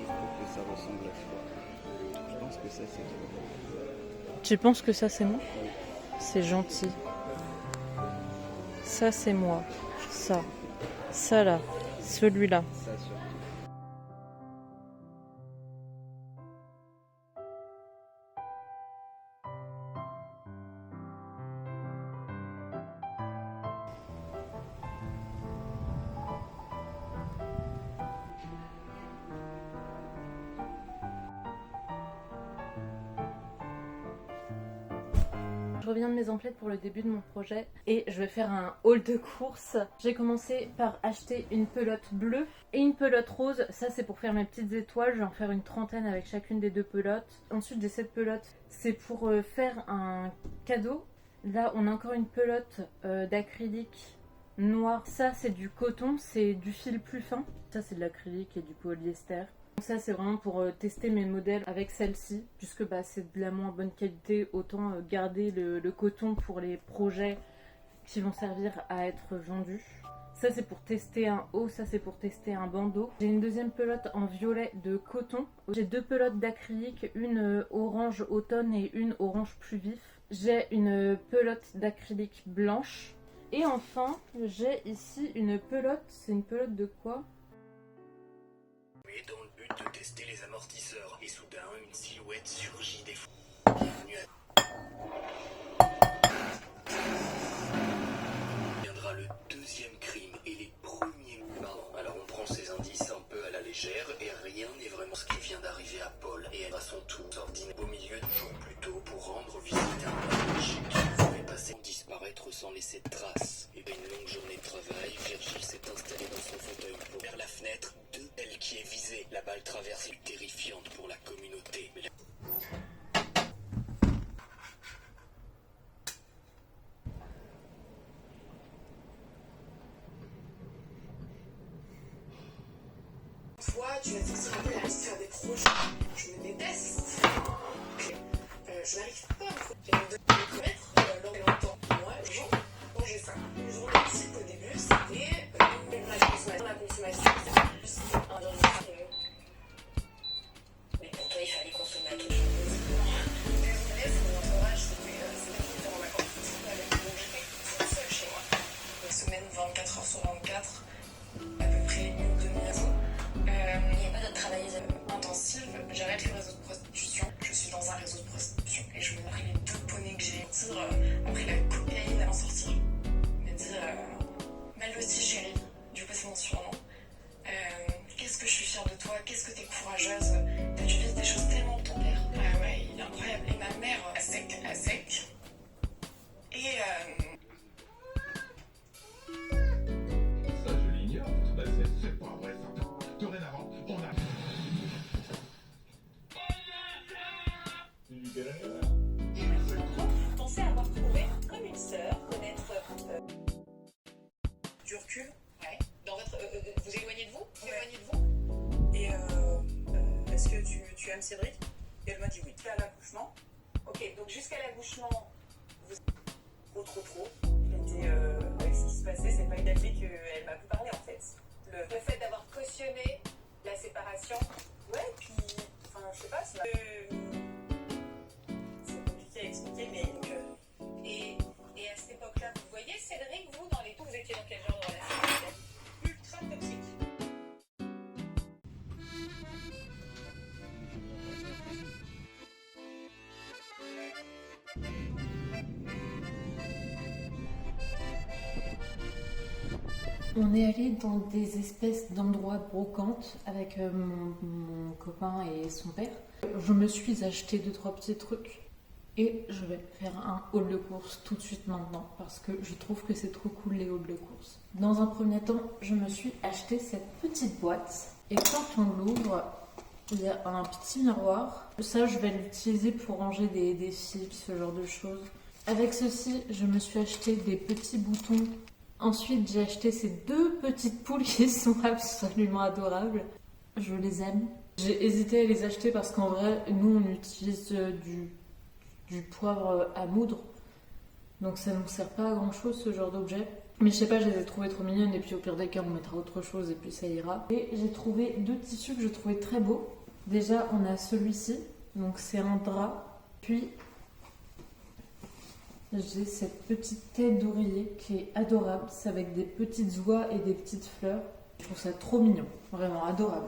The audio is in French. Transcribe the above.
pour que ça ressemble à toi. Je pense que ça c'est toi. Tu penses que ça c'est moi? Oui. C'est gentil. Ça c'est moi. Ça. Ça là. Celui-là. Ça surtout. Je reviens de mes emplettes pour le début de mon projet et je vais faire un haul de courses. J'ai commencé par acheter une pelote bleue et une pelote rose. Ça c'est pour faire mes petites étoiles. Je vais en faire une trentaine avec chacune des deux pelotes. Ensuite j'ai cette pelote. C'est pour faire un cadeau. Là on a encore une pelote d'acrylique noir. Ça c'est du coton, c'est du fil plus fin. Ça c'est de l'acrylique et du polyester. Donc ça c'est vraiment pour tester mes modèles avec celle-ci, puisque c'est de la moins bonne qualité, autant garder le coton pour les projets qui vont servir à être vendus. Ça c'est pour tester un haut, ça c'est pour tester un bandeau. J'ai une deuxième pelote en violet de coton. J'ai deux pelotes d'acrylique, une orange automne et une orange plus vif. J'ai une pelote d'acrylique blanche. Et enfin j'ai ici une pelote, c'est une pelote de quoi ? Mais dans le but de tester les amortisseurs, et soudain une silhouette surgit des fous. Bienvenue viendra le deuxième crime et les premiers. Pardon, alors on prend ces indices un peu à la légère et rien n'est vraiment ce qui vient d'arriver à Paul. Et elle à son tour s'ordine au milieu du jour plus tôt pour rendre visite à un homme chez qui il pouvait passer sans disparaître sans laisser de traces. Et une longue journée de travail, Virgile s'est installé dans son fauteuil pour vers la fenêtre de elle qui est visée. La balle traverse est terrifiante pour la communauté. Mais Toi, tu vas t'exprimer un peu la liste des projets. Je me déteste. Je n'arrive pas à me connaître lors des longtemps. Moi, quand j'ai ça, les journées type au début, c'était la consommation, c'était plus un dans le. Mais pour toi, il fallait consommer à tout. Désolée, c'est mon entourage, c'était qui était en vacances. Donc j'étais toute seule chez moi. Une semaine 24 heures sur 24, à peu près une demi-heure. Il n'y a pas de travailleuse intensive, j'arrête le réseau de prostitution. Je suis dans un réseau de prostitution et je me marie les deux poneys que j'ai. Après la cocaïne à en sortir. Me dire Maloti chérie, du coup c'est mon surnom. Qu'est-ce que je suis fière de toi, qu'est-ce que t'es courageuse. T'as dû vivre des choses tellement de ton père. Ouais, il est incroyable. Et ma mère, à sec. Et Ça, je l'ignore. C'est pas vrai, ça. Dorénavant, on a... vous pensez avoir trouvé comme une sœur, connaître du recul. Ouais. Dans votre, vous éloignez de vous. Et est-ce que tu aimes Cédric? Et elle m'a dit oui. Jusqu'à l'accouchement. Ok, donc jusqu'à l'accouchement, vous trop. C'était avec ce qui se passait, c'est pas une année qu'elle m'a pu parler en fait. Le fait d'avoir cautionné la séparation. Ouais, puis enfin je sais pas, c'est compliqué à expliquer, mais donc, et à cette époque-là, vous voyez Cédric, vous dans les vous étiez dans quel genre de relation? Ultra toxique. On est allé dans des espèces d'endroits brocantes avec mon copain et son père. Je me suis acheté 2-3 petits trucs et je vais faire un haul de courses tout de suite maintenant parce que je trouve que c'est trop cool les hauls de courses. Dans un premier temps, je me suis acheté cette petite boîte et quand on l'ouvre, il y a un petit miroir. Ça, je vais l'utiliser pour ranger des fils, ce genre de choses. Avec ceci, je me suis acheté des petits boutons. Ensuite, j'ai acheté ces deux petites poules qui sont absolument adorables. Je les aime. J'ai hésité à les acheter parce qu'en vrai, nous, on utilise du poivre à moudre. Donc ça ne nous sert pas à grand chose, ce genre d'objet. Mais je sais pas, je les ai trouvées trop mignonnes et puis au pire des cas, on mettra autre chose et puis ça ira. Et j'ai trouvé deux tissus que je trouvais très beaux. Déjà, on a celui-ci, donc c'est un drap. Puis, j'ai cette petite tête d'oreiller qui est adorable. C'est avec des petites oies et des petites fleurs. Je trouve ça trop mignon, vraiment adorable.